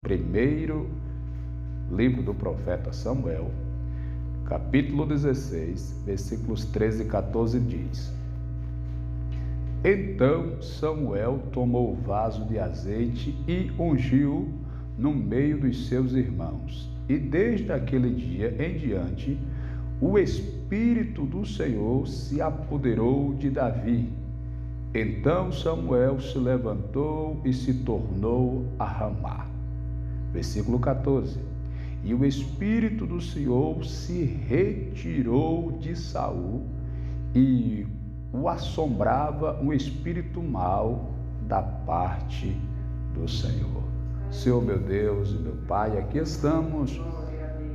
Primeiro livro do profeta Samuel, capítulo 16, versículos 13 e 14 diz: Então Samuel tomou o vaso de azeite e ungiu no meio dos seus irmãos. E desde aquele dia em diante, o Espírito do Senhor se apoderou de Davi. Então Samuel se levantou e se tornou a Ramá. Versículo 14. E o Espírito do Senhor se retirou de Saul, e o assombrava um espírito mau da parte do Senhor. Senhor meu Deus e meu Pai, aqui estamos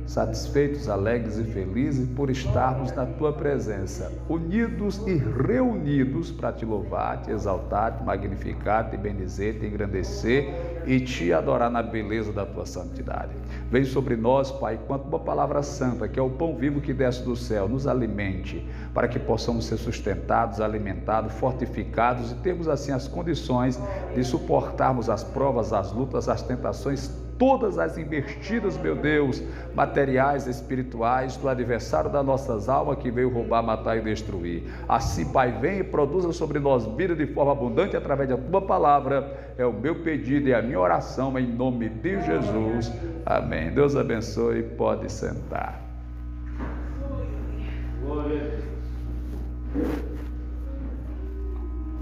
satisfeitos, alegres e felizes por estarmos na Tua presença, unidos e reunidos para Te louvar, Te exaltar, Te magnificar, Te bendizer, Te engrandecer e Te adorar na beleza da Tua santidade. Vem sobre nós, Pai, quanto uma palavra santa, que é o pão vivo que desce do céu, nos alimente, para que possamos ser sustentados, alimentados, fortificados e termos assim as condições de suportarmos as provas, as lutas, as tentações, todas as investidas, meu Deus, materiais, espirituais, do adversário das nossas almas que veio roubar, matar e destruir. Assim, Pai, vem e produza sobre nós vida de forma abundante através da Tua palavra. É o meu pedido e a minha oração em nome de Jesus. Amém. Deus abençoe. Pode sentar.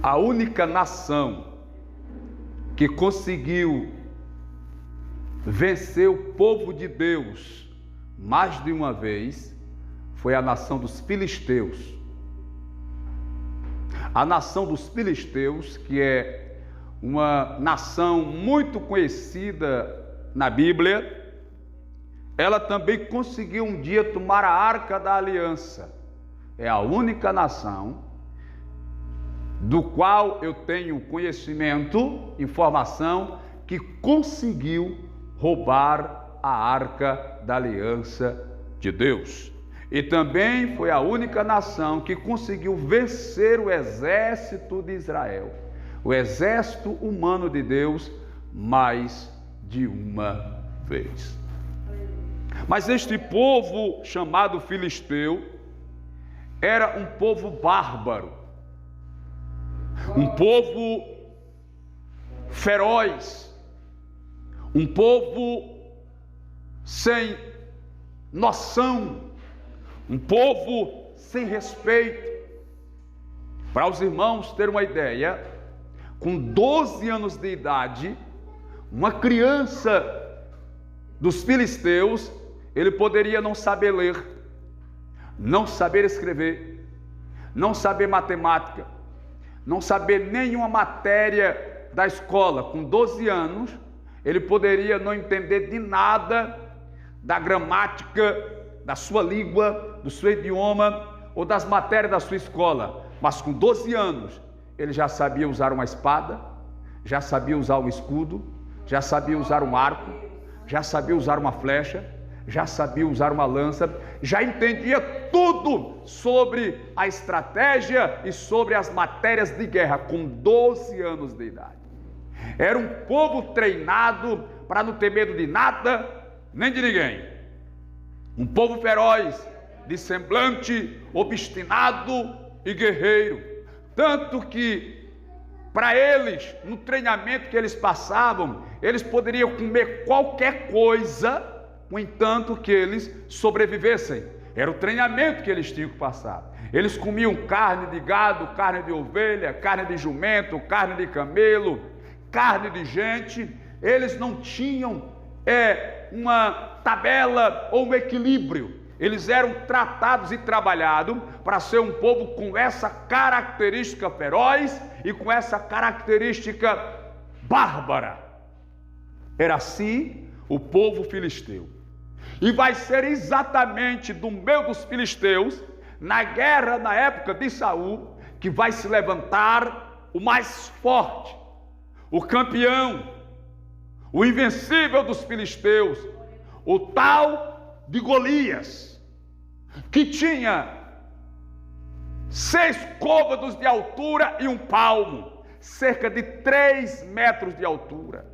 A única nação que conseguiu vencer o povo de Deus mais de uma vez foi a nação dos filisteus. A nação dos filisteus, que é uma nação muito conhecida na Bíblia, ela também conseguiu um dia tomar a Arca da Aliança. É a única nação do qual eu tenho conhecimento, informação, que conseguiu roubar a Arca da Aliança de Deus. E também foi a única nação que conseguiu vencer o exército de Israel, o exército humano de Deus, mais de uma vez. Mas este povo chamado filisteu era um povo bárbaro, um povo feroz, um povo sem noção, um povo sem respeito. Para os irmãos terem uma ideia, com 12 anos de idade, uma criança dos filisteus, ele poderia não saber ler, não saber escrever, não saber matemática, não saber nenhuma matéria da escola. Com 12 anos, ele poderia não entender de nada da gramática, da sua língua, do seu idioma ou das matérias da sua escola. Mas com 12 anos, ele já sabia usar uma espada, já sabia usar um escudo, já sabia usar um arco, já sabia usar uma flecha, já sabia usar uma lança, já entendia tudo sobre a estratégia e sobre as matérias de guerra com 12 anos de idade. Era um povo treinado para não ter medo de nada, nem de ninguém. Um povo feroz, de semblante obstinado e guerreiro. Tanto que, para eles, no treinamento que eles passavam, eles poderiam comer qualquer coisa, no entanto que eles sobrevivessem. Era o treinamento que eles tinham que passar. Eles comiam carne de gado, carne de ovelha, carne de jumento, carne de camelo, carne de gente. Eles não tinham uma tabela ou um equilíbrio. Eles eram tratados e trabalhados para ser um povo com essa característica feroz e com essa característica bárbara. Era assim o povo filisteu. E vai ser exatamente do meio dos filisteus, na guerra na época de Saul, que vai se levantar o mais forte, o campeão, o invencível dos filisteus, o tal de Golias, que tinha 6 côvados de altura e um palmo, cerca de 3 metros de altura.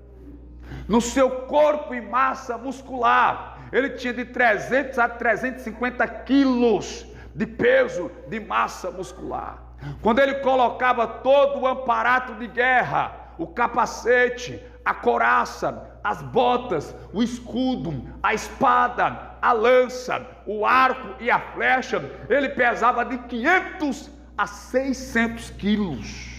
No seu corpo e massa muscular, ele tinha de 300 a 350 quilos de peso de massa muscular. Quando ele colocava todo o aparato de guerra, o capacete, a couraça, as botas, o escudo, a espada, a lança, o arco e a flecha, ele pesava de 500 a 600 quilos.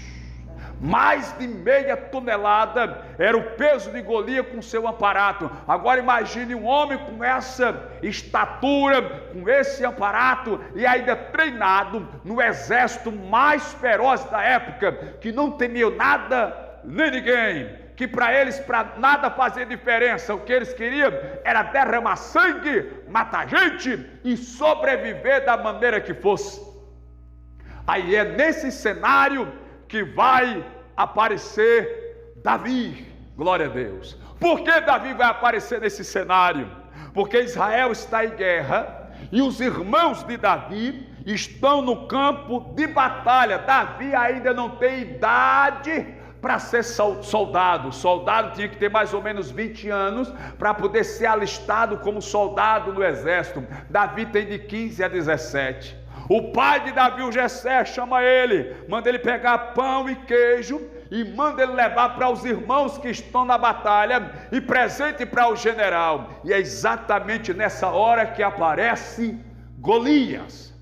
Mais de meia tonelada era o peso de Golias com seu aparato. Agora imagine um homem com essa estatura, com esse aparato e ainda treinado no exército mais feroz da época, que não temia nada nem ninguém, que para eles nada fazia diferença. O que eles queriam era derramar sangue, matar gente e sobreviver da maneira que fosse. Aí é nesse cenário que vai aparecer Davi. Glória a Deus. Por que Davi vai aparecer nesse cenário? Porque Israel está em guerra e os irmãos de Davi estão no campo de batalha. Davi ainda não tem idade para ser soldado. O soldado tinha que ter mais ou menos 20 anos para poder ser alistado como soldado no exército. Davi tem de 15 a 17. O pai de Davi, o Jessé, chama ele, manda ele pegar pão e queijo e manda ele levar para os irmãos que estão na batalha e presente para o general. E é exatamente nessa hora que aparece Golias,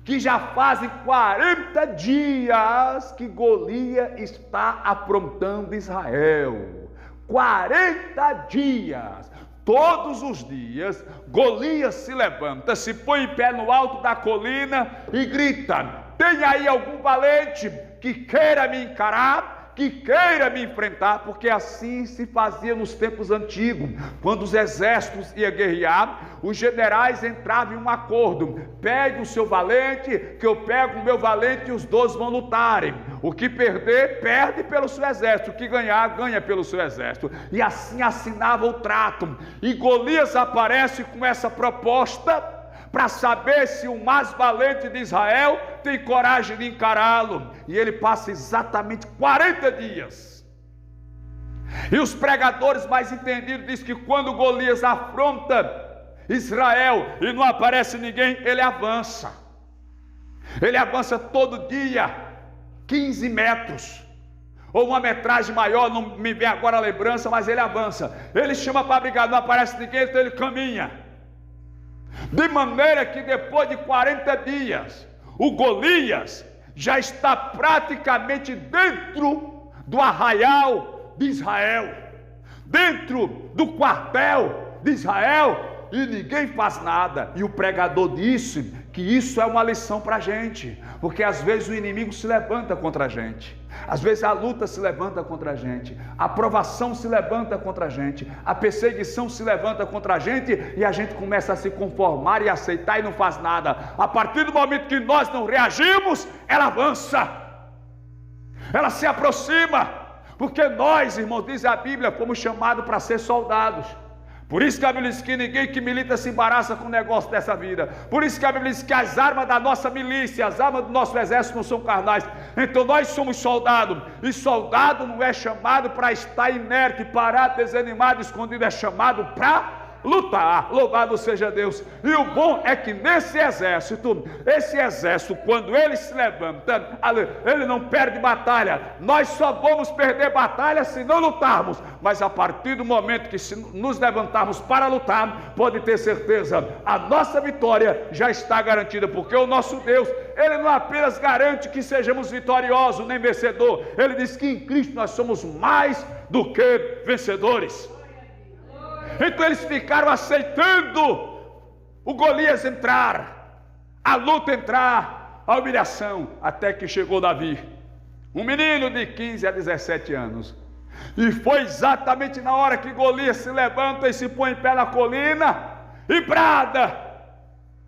que já fazem 40 dias que Golias está afrontando Israel. 40 dias. Todos os dias, Golias se levanta, se põe em pé no alto da colina e grita: tem aí algum valente que queira me encarar, que queira me enfrentar? Porque assim se fazia nos tempos antigos. Quando os exércitos iam guerrear, os generais entravam em um acordo: pegue o seu valente, que eu pego o meu valente, e os dois vão lutarem. O que perder, perde pelo seu exército, o que ganhar, ganha pelo seu exército. E assim assinava o trato. E Golias aparece com essa proposta para saber se o mais valente de Israel tem coragem de encará-lo. E ele passa exatamente 40 dias. E os pregadores mais entendidos dizem que quando Golias afronta Israel e não aparece ninguém, ele avança. Ele avança todo dia 15 metros, ou uma metragem maior, não me vem agora a lembrança, mas ele avança. Ele chama para brigar, não aparece ninguém, então ele caminha. De maneira que depois de 40 dias, o Golias já está praticamente dentro do arraial de Israel, dentro do quartel de Israel, e ninguém faz nada. E o pregador disse que isso é uma lição para a gente, porque às vezes o inimigo se levanta contra a gente, às vezes a luta se levanta contra a gente, a provação se levanta contra a gente, a perseguição se levanta contra a gente, e a gente começa a se conformar e aceitar e não faz nada. A partir do momento que nós não reagimos, ela avança, ela se aproxima, porque nós, irmãos, diz a Bíblia, fomos chamados para ser soldados. Por isso que a Bíblia diz que ninguém que milita se embaraça com o negócio dessa vida. Por isso que a Bíblia diz que as armas da nossa milícia, as armas do nosso exército não são carnais. Então nós somos soldados. E soldado não é chamado para estar inerte, parado, desanimado, escondido. É chamado para lutar. Louvado seja Deus. E o bom é que nesse exército, esse exército, quando ele se levanta, ele não perde batalha. Nós só vamos perder batalha se não lutarmos. Mas a partir do momento que nos levantarmos para lutar, pode ter certeza, a nossa vitória já está garantida, porque o nosso Deus, ele não apenas garante que sejamos vitoriosos nem vencedor, ele diz que em Cristo nós somos mais do que vencedores. Então eles ficaram aceitando o Golias entrar, a luta entrar, a humilhação, até que chegou Davi, um menino de 15 a 17 anos. E foi exatamente na hora que Golias se levanta e se põe em pé na colina e brada,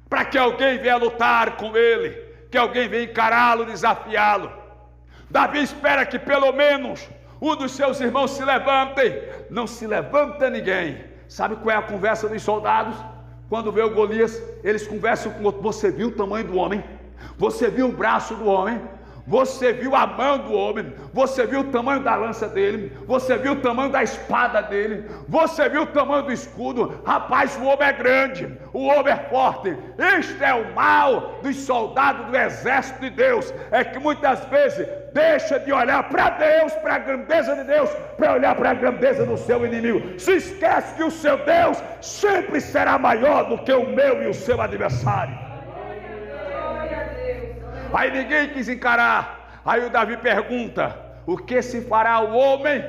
para que alguém venha lutar com ele, que alguém venha encará-lo, desafiá-lo. Davi espera que pelo menos um dos seus irmãos se levantem. Não se levanta ninguém. Sabe qual é a conversa dos soldados? Quando vê o Golias, eles conversam com o outro: você viu o tamanho do homem? Você viu o braço do homem? Você viu a mão do homem, você viu o tamanho da lança dele, você viu o tamanho da espada dele, você viu o tamanho do escudo. Rapaz, o homem é grande, o homem é forte. Isto é o mal dos soldados do exército de Deus, é que muitas vezes deixa de olhar para Deus, para a grandeza de Deus, para olhar para a grandeza do seu inimigo. Se esquece que o seu Deus sempre será maior do que o meu e o seu adversário. Aí ninguém quis encarar. Aí o Davi pergunta: o que se fará ao homem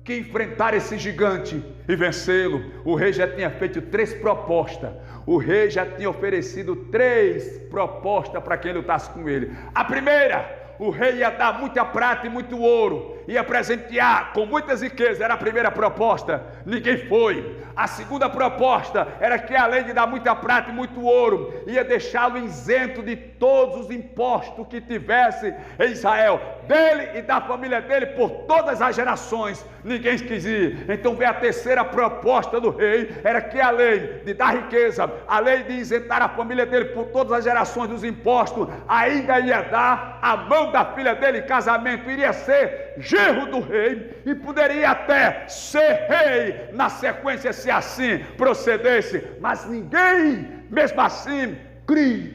que enfrentar esse gigante e vencê-lo? O rei já tinha feito 3 propostas. O rei já tinha oferecido 3 propostas para quem lutasse com ele. A primeira: o rei ia dar muita prata e muito ouro, ia presentear com muitas riquezas. Era a primeira proposta, ninguém foi. A segunda proposta era que, além de dar muita prata e muito ouro, ia deixá-lo isento de todos os impostos que tivesse em Israel, dele e da família dele por todas as gerações. Ninguém quis ir. Então veio a terceira proposta do rei, era que, além de dar riqueza, além de isentar a família dele por todas as gerações dos impostos, ainda ia dar a mão da filha dele em casamento, iria ser genro do rei e poderia até ser rei na sequência, se assim procedesse. Mas ninguém, mesmo assim,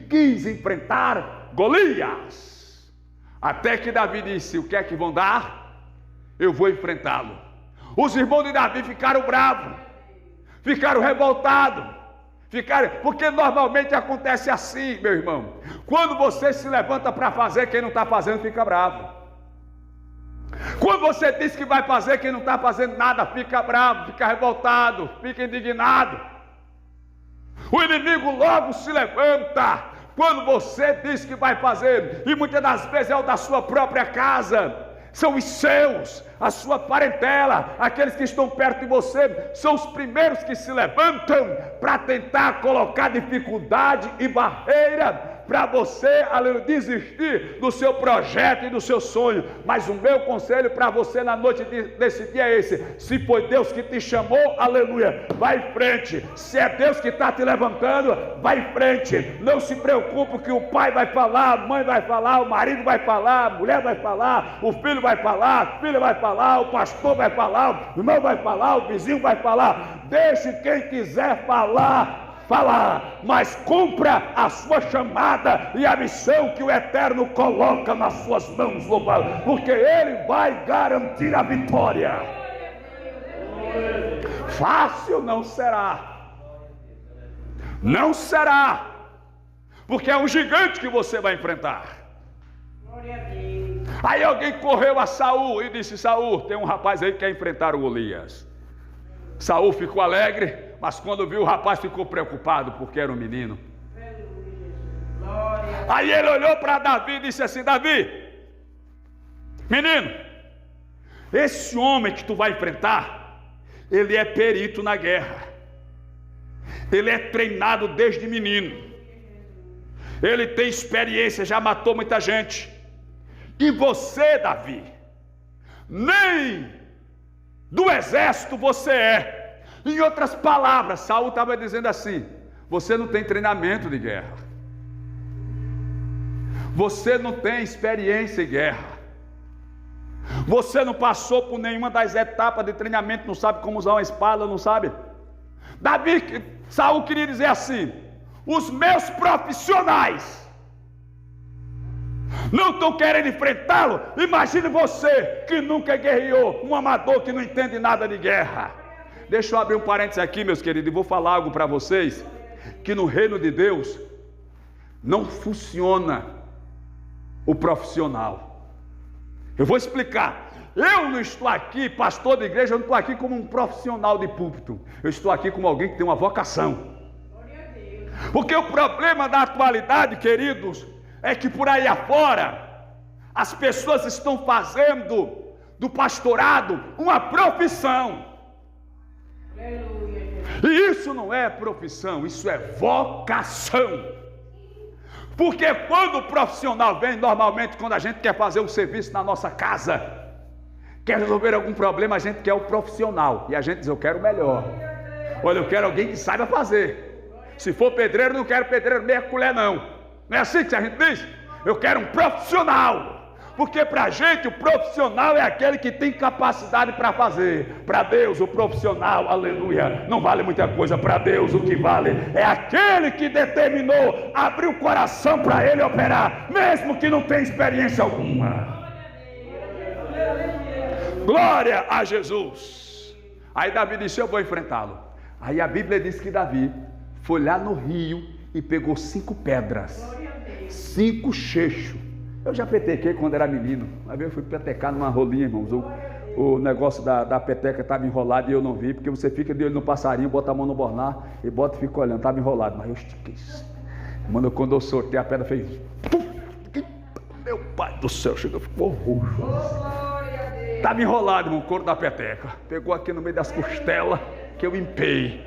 quis enfrentar Golias. Até que Davi disse: o que é que vão dar? Eu vou enfrentá-lo. Os irmãos de Davi ficaram bravos, ficaram revoltados, porque normalmente acontece assim, meu irmão. Quando você se levanta para fazer, quem não está fazendo fica bravo. Quando você diz que vai fazer, quem não está fazendo nada fica bravo, fica revoltado, fica indignado. O inimigo logo se levanta quando você diz que vai fazer, e muitas das vezes é o da sua própria casa. São os seus, a sua parentela, aqueles que estão perto de você, são os primeiros que se levantam para tentar colocar dificuldade e barreira para você, aleluia, desistir do seu projeto e do seu sonho. Mas o meu conselho para você na noite desse dia é esse: se foi Deus que te chamou, aleluia, vai em frente. Se é Deus que está te levantando, vai em frente. Não se preocupe que o pai vai falar, a mãe vai falar, o marido vai falar, a mulher vai falar, o filho vai falar, a filha vai falar, o pastor vai falar, o irmão vai falar, o vizinho vai falar. Deixe quem quiser falar, mas cumpra a sua chamada e a missão que o Eterno coloca nas suas mãos, louvado, porque Ele vai garantir a vitória. Fácil não será, não será, porque é um gigante que você vai enfrentar. Aí alguém correu a Saul e disse: Saul, tem um rapaz aí que quer enfrentar o Golias. Saul ficou alegre, mas quando viu o rapaz ficou preocupado, porque era um menino. Aí ele olhou para Davi e disse assim: Davi, menino, esse homem que tu vai enfrentar, ele é perito na guerra, ele é treinado desde menino, ele tem experiência, já matou muita gente. E você, Davi, nem do exército você é. Em outras palavras, Saul estava dizendo assim: você não tem treinamento de guerra, você não tem experiência em guerra, você não passou por nenhuma das etapas de treinamento, não sabe como usar uma espada, não sabe. Saul queria dizer assim: os meus profissionais não estão querendo enfrentá-lo. Imagine você que nunca guerreou, um amador que não entende nada de guerra. Deixa eu abrir um parênteses aqui, meus queridos, e vou falar algo para vocês, que no reino de Deus não funciona o profissional. Eu vou explicar. Eu não estou aqui, pastor de igreja, eu não estou aqui como um profissional de púlpito, eu estou aqui como alguém que tem uma vocação. Porque o problema da atualidade, queridos, é que por aí afora as pessoas estão fazendo do pastorado uma profissão. E isso não é profissão, isso é vocação. Porque quando o profissional vem, normalmente quando a gente quer fazer um serviço na nossa casa, quer resolver algum problema, a gente quer o profissional, e a gente diz: eu quero o melhor. Olha, eu quero alguém que saiba fazer. Se for pedreiro, não quero pedreiro meia colher não. Não é assim que a gente diz? Eu quero um profissional. Porque para a gente o profissional é aquele que tem capacidade para fazer. Para Deus o profissional, aleluia, não vale muita coisa. Para Deus o que vale é aquele que determinou abrir o coração para ele operar, mesmo que não tenha experiência alguma. Glória a Jesus. Aí Davi disse: eu vou enfrentá-lo. Aí a Bíblia diz que Davi foi lá no rio e pegou 5 pedras, 5 cheixos. Eu já petequei quando era menino. Uma vez eu fui petecar numa rolinha, irmãos. O negócio da peteca estava enrolado e eu não vi, porque você fica de olho no passarinho, bota a mão no bornar e bota e fica olhando. Estava enrolado, mas eu estiquei. Mano, quando eu soltei a pedra, fez... Meu pai do céu, chegou, ficou roxo. Estava enrolado, irmão, o couro da peteca. Pegou aqui no meio das costelas, que eu empei.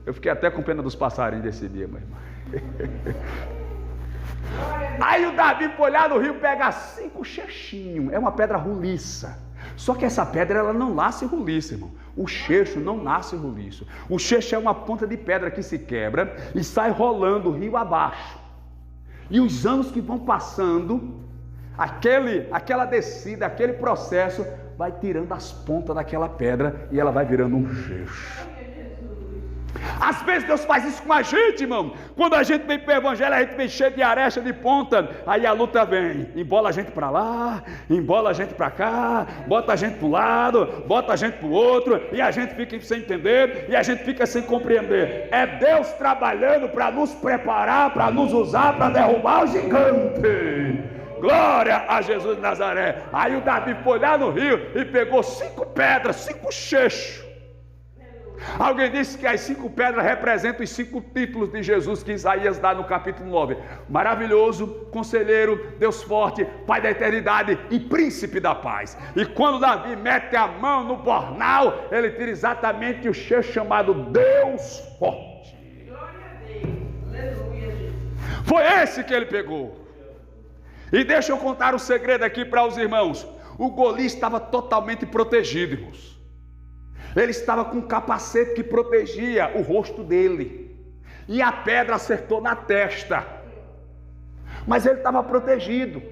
Eu fiquei até com pena dos passarinhos desse dia, meu irmão. Aí o Davi foi lá no rio pegar 5 cheixinhos. É uma pedra roliça. Só que essa pedra, ela não nasce roliça, irmão. O cheixo não nasce roliço. O cheixo é uma ponta de pedra que se quebra e sai rolando o rio abaixo. E os anos que vão passando, aquela descida, aquele processo, vai tirando as pontas daquela pedra e ela vai virando um cheixo. Às vezes Deus faz isso com a gente, irmão. Quando a gente vem para o evangelho, a gente vem cheio de arecha, de ponta. Aí a luta vem, embola a gente para lá, embola a gente para cá, bota a gente para um lado, bota a gente para o outro, e a gente fica sem entender, e a gente fica sem compreender. É Deus trabalhando para nos preparar, para nos usar, para derrubar o gigante. Glória a Jesus de Nazaré. Aí o Davi foi lá no rio e pegou 5 pedras, 5 cheixos. Alguém disse que as 5 pedras representam os 5 títulos de Jesus que Isaías dá no capítulo 9. Maravilhoso, conselheiro, Deus forte, Pai da eternidade e príncipe da paz. E quando Davi mete a mão no bornal, ele tira exatamente o cheiro chamado Deus forte. Foi esse que ele pegou. E deixa eu contar um segredo aqui para os irmãos. O Golias estava totalmente protegido, irmãos. Ele estava com um capacete que protegia o rosto dele. E a pedra acertou na testa. Mas ele estava protegido.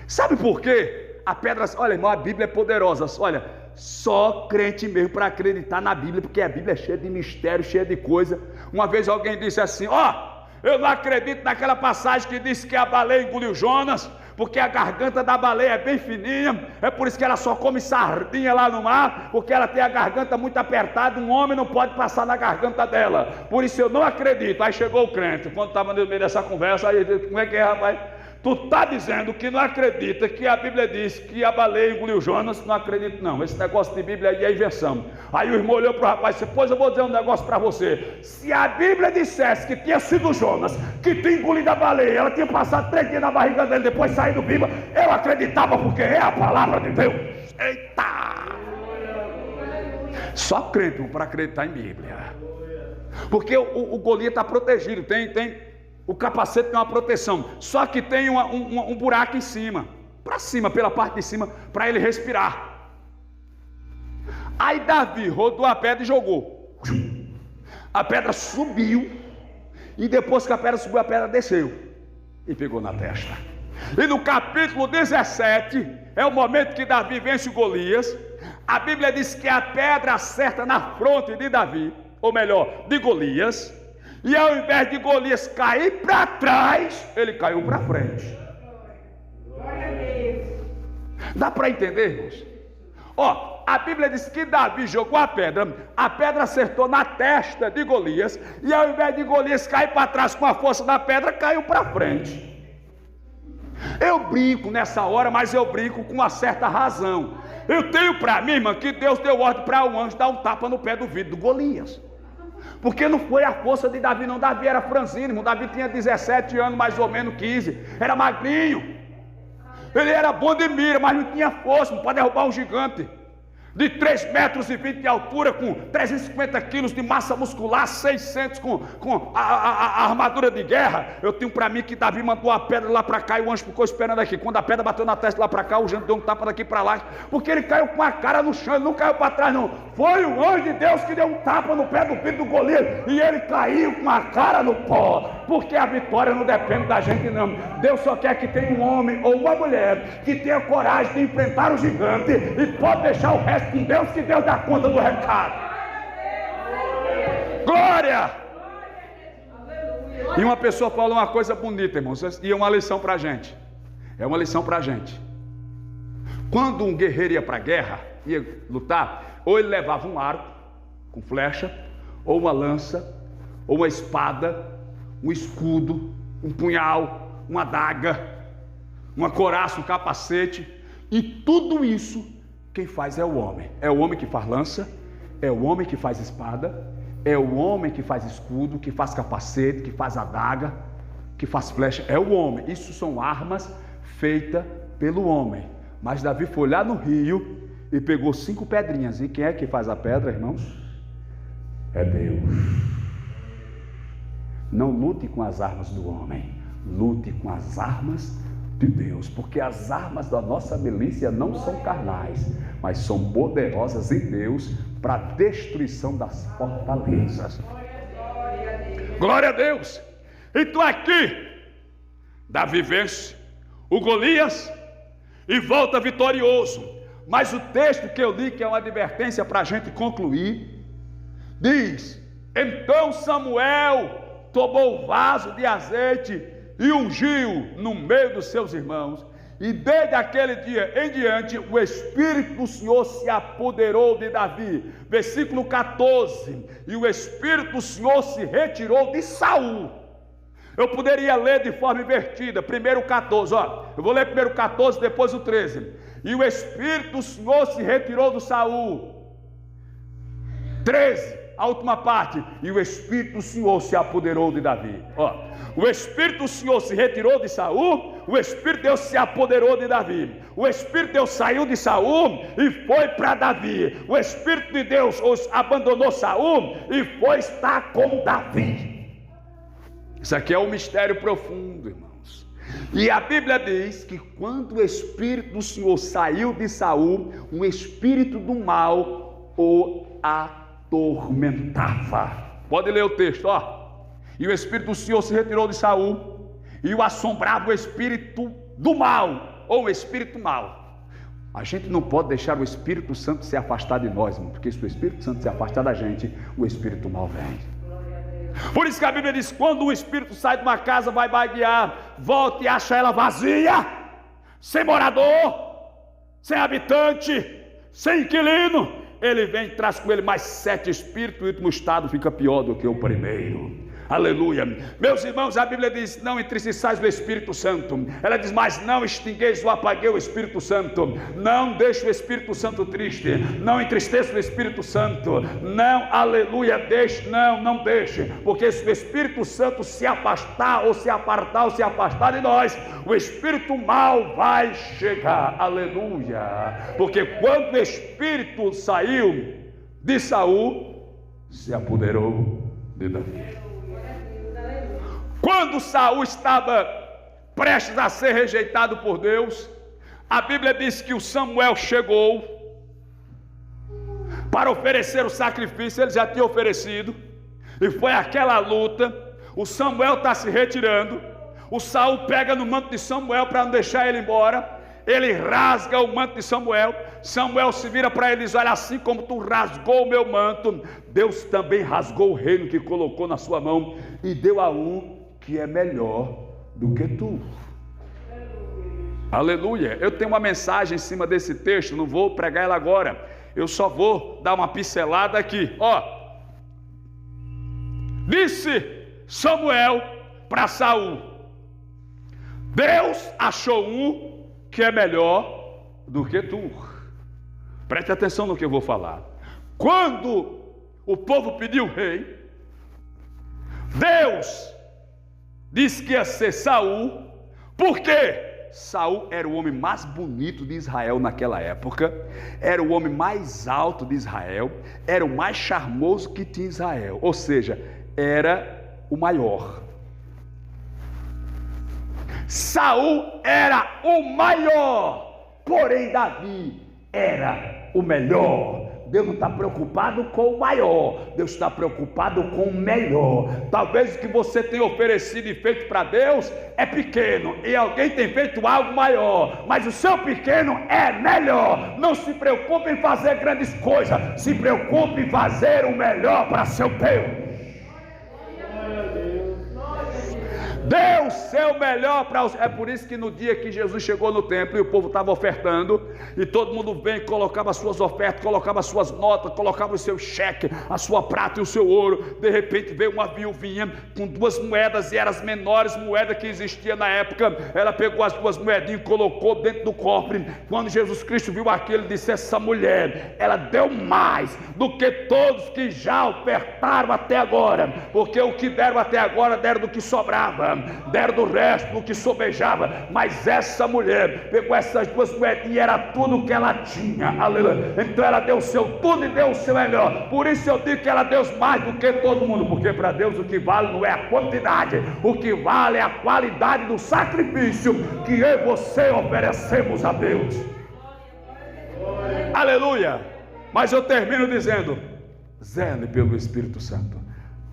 Sabe por quê? A pedra, olha irmão, a Bíblia é poderosa. Olha, só crente mesmo para acreditar na Bíblia, porque a Bíblia é cheia de mistério, cheia de coisa. Uma vez alguém disse assim: eu não acredito naquela passagem que disse que a baleia engoliu Jonas, porque a garganta da baleia é bem fininha, é por isso que ela só come sardinha lá no mar, porque ela tem a garganta muito apertada, um homem não pode passar na garganta dela, por isso eu não acredito. Aí chegou o crente, quando estava no meio dessa conversa, aí ele disse: como é que é, rapaz? Tu está dizendo que não acredita que a Bíblia diz que a baleia engoliu Jonas? Não acredito não, esse negócio de Bíblia aí é invenção. Aí o irmão olhou para o rapaz e disse: pois eu vou dizer um negócio para você. Se a Bíblia dissesse que tinha sido Jonas que tinha engolido a baleia, ela tinha passado 3 dias na barriga dele, depois saído viva, eu acreditava, porque é a palavra de Deus. Eita! Só crente para acreditar em Bíblia, porque o Golias está protegido, o capacete tem uma proteção, só que tem um buraco em cima, para cima, pela parte de cima, para ele respirar. Aí Davi rodou a pedra e jogou. A pedra subiu, e depois que a pedra subiu, a pedra desceu e pegou na testa. E no capítulo 17, é o momento que Davi vence o Golias. A Bíblia diz que a pedra acerta na fronte de Davi, ou melhor, de Golias. E ao invés de Golias cair para trás, ele caiu para frente. Dá para entender, irmãos? A Bíblia diz que Davi jogou a pedra acertou na testa de Golias, e ao invés de Golias cair para trás com a força da pedra, caiu para frente. Eu brinco nessa hora, mas eu brinco com uma certa razão. Eu tenho para mim, irmã, que Deus deu ordem para um anjo dar um tapa no pé do vidro do Golias. Porque não foi a força de Davi, não. Davi era franzino, irmão. Davi tinha 17 anos, mais ou menos 15. Era magrinho. Ele era bom de mira, mas não tinha força para derrubar um gigante de 3,20 metros de altura, com 350 quilos de massa muscular, 600 com a armadura de guerra. Eu tenho para mim que Davi mandou a pedra lá para cá e o anjo ficou esperando aqui. Quando a pedra bateu na testa lá para cá, o anjo deu um tapa daqui para lá, porque ele caiu com a cara no chão, ele não caiu para trás não. Foi o anjo de Deus que deu um tapa no pé do filho do Golias, e ele caiu com a cara no pó. porque a vitória não depende da gente não. Deus só quer que tenha um homem ou uma mulher que tenha coragem de enfrentar o gigante e pode deixar o resto com Deus, que Deus dá conta do recado. Glória! E uma pessoa falou uma coisa bonita, irmãos, e é uma lição para a gente. É uma lição para a gente. Quando um guerreiro ia para a guerra, ia lutar, ou ele levava um arco com flecha, ou uma lança, ou uma espada, um escudo, um punhal, uma adaga, uma couraça, um capacete, e tudo isso quem faz é o homem. É o homem que faz lança, é o homem que faz espada, é o homem que faz escudo, que faz capacete, que faz adaga, que faz flecha, é o homem. Isso são armas feitas pelo homem. Mas Davi foi lá no rio e pegou 5 pedrinhas. E quem é que faz a pedra, irmãos? É Deus. Não lute com as armas do homem, lute com as armas de Deus, porque as armas da nossa milícia não são carnais, mas são poderosas em Deus para a destruição das fortalezas. Glória a Deus! Então aqui Davi vence o Golias e volta vitorioso. Mas o texto que eu li, que é uma advertência para a gente concluir, diz: então Samuel tomou o vaso de azeite e ungiu no meio dos seus irmãos, e desde aquele dia em diante o Espírito do Senhor se apoderou de Davi. Versículo 14: e o Espírito do Senhor se retirou de Saul. Eu poderia ler de forma invertida, primeiro o 14, eu vou ler primeiro o 14, depois o 13. E o Espírito do Senhor se retirou de Saul. 13, a última parte: e o Espírito do Senhor se apoderou de Davi. O Espírito do Senhor se retirou de Saul, o Espírito de Deus se apoderou de Davi. O Espírito de Deus saiu de Saul e foi para Davi. O Espírito de Deus abandonou Saul e foi estar com Davi. Isso aqui é um mistério profundo, irmãos. E a Bíblia diz que quando o Espírito do Senhor saiu de Saul, um espírito do mal o atormentava. Pode ler o texto, E o Espírito do Senhor se retirou de Saul, e o assombrava o espírito do mal, ou o espírito mal. A gente não pode deixar o Espírito Santo se afastar de nós, irmão, porque se o Espírito Santo se afastar da gente, o espírito mal vem. Por isso que a Bíblia diz: quando o espírito sai de uma casa, vai vaguear, volta e acha ela vazia, sem morador, sem habitante, sem inquilino, ele vem e traz com ele mais 7 espíritos, e o último estado fica pior do que o primeiro. Aleluia. Meus irmãos, a Bíblia diz: não entristeçais o Espírito Santo. Ela diz: mas não extingueis ou apaguei o Espírito Santo. Não deixe o Espírito Santo triste, não entristeça o Espírito Santo, não, aleluia, deixe, não deixe, porque se o Espírito Santo se afastar, ou se apartar, ou se afastar de nós, o espírito mal vai chegar. Aleluia. Porque quando o Espírito saiu de Saul, se apoderou de Davi. Quando Saul estava prestes a ser rejeitado por Deus, a Bíblia diz que o Samuel chegou para oferecer o sacrifício. Ele já tinha oferecido, e foi aquela luta. O Samuel está se retirando, o Saul pega no manto de Samuel para não deixar ele embora. Ele rasga o manto de Samuel. Samuel se vira para ele e diz: olha, assim como tu rasgou o meu manto, Deus também rasgou o reino que colocou na sua mão e deu a um que é melhor do que tu. Aleluia. Eu tenho uma mensagem em cima desse texto, não vou pregar ela agora, eu só vou dar uma pincelada aqui. Disse Samuel para Saul: Deus achou um que é melhor do que tu. Preste atenção no que eu vou falar. Quando o povo pediu rei, Deus disse que ia ser Saul, porque Saul era o homem mais bonito de Israel naquela época, era o homem mais alto de Israel, era o mais charmoso que tinha Israel, ou seja, era o maior. Saul era o maior, porém Davi era o melhor. Deus não está preocupado com o maior, Deus está preocupado com o melhor. Talvez o que você tem oferecido e feito para Deus é pequeno, e alguém tem feito algo maior, mas o seu pequeno é melhor. Não se preocupe em fazer grandes coisas, se preocupe em fazer o melhor para seu Deus. Deus seu melhor para os... É por isso que no dia que Jesus chegou no templo e o povo estava ofertando, e todo mundo vem, colocava as suas ofertas, colocava as suas notas, colocava o seu cheque, a sua prata e o seu ouro. De repente veio uma viuvinha com 2 moedas, e eram as menores moedas que existia na época. Ela pegou as 2 moedinhas e colocou dentro do cofre. Quando Jesus Cristo viu aquilo, ele disse: essa mulher, ela deu mais do que todos que já ofertaram até agora, porque o que deram até agora deram do que sobrava, deram do resto do que sobejava, mas essa mulher pegou essas 2 moedas e era tudo que ela tinha, aleluia. Então ela deu o seu tudo e deu o seu melhor. Por isso eu digo que ela deu mais do que todo mundo, porque para Deus o que vale não é a quantidade, o que vale é a qualidade do sacrifício que eu e você oferecemos a Deus, aleluia. Mas eu termino dizendo: zele pelo Espírito Santo,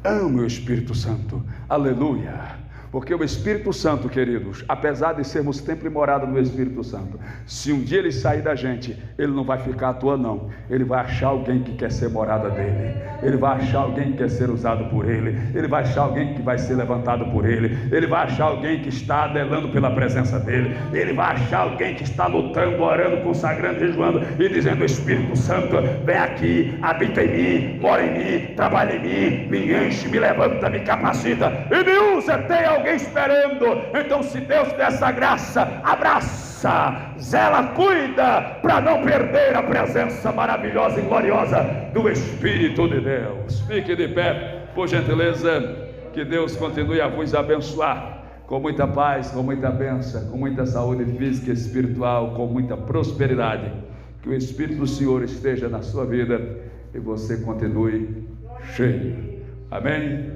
ame o Espírito Santo, aleluia. Porque o Espírito Santo, queridos, apesar de sermos templo e morada no Espírito Santo, se um dia ele sair da gente, ele não vai ficar à toa não. Ele vai achar alguém que quer ser morada dele, ele vai achar alguém que quer ser usado por ele, ele vai achar alguém que vai ser levantado por ele, ele vai achar alguém que está adelando pela presença dele, ele vai achar alguém que está lutando, orando, consagrando, jejuando e dizendo: Espírito Santo, vem aqui, habita em mim, mora em mim, trabalha em mim, me enche, me levanta, me capacita e me usa. Tem alguém esperando. Então, se Deus der essa graça, abraça, zela, cuida, para não perder a presença maravilhosa e gloriosa do Espírito de Deus. Fique de pé, por gentileza. Que Deus continue a vos abençoar com muita paz, com muita bênção, com muita saúde física e espiritual, com muita prosperidade. Que o Espírito do Senhor esteja na sua vida e você continue cheio. Amém?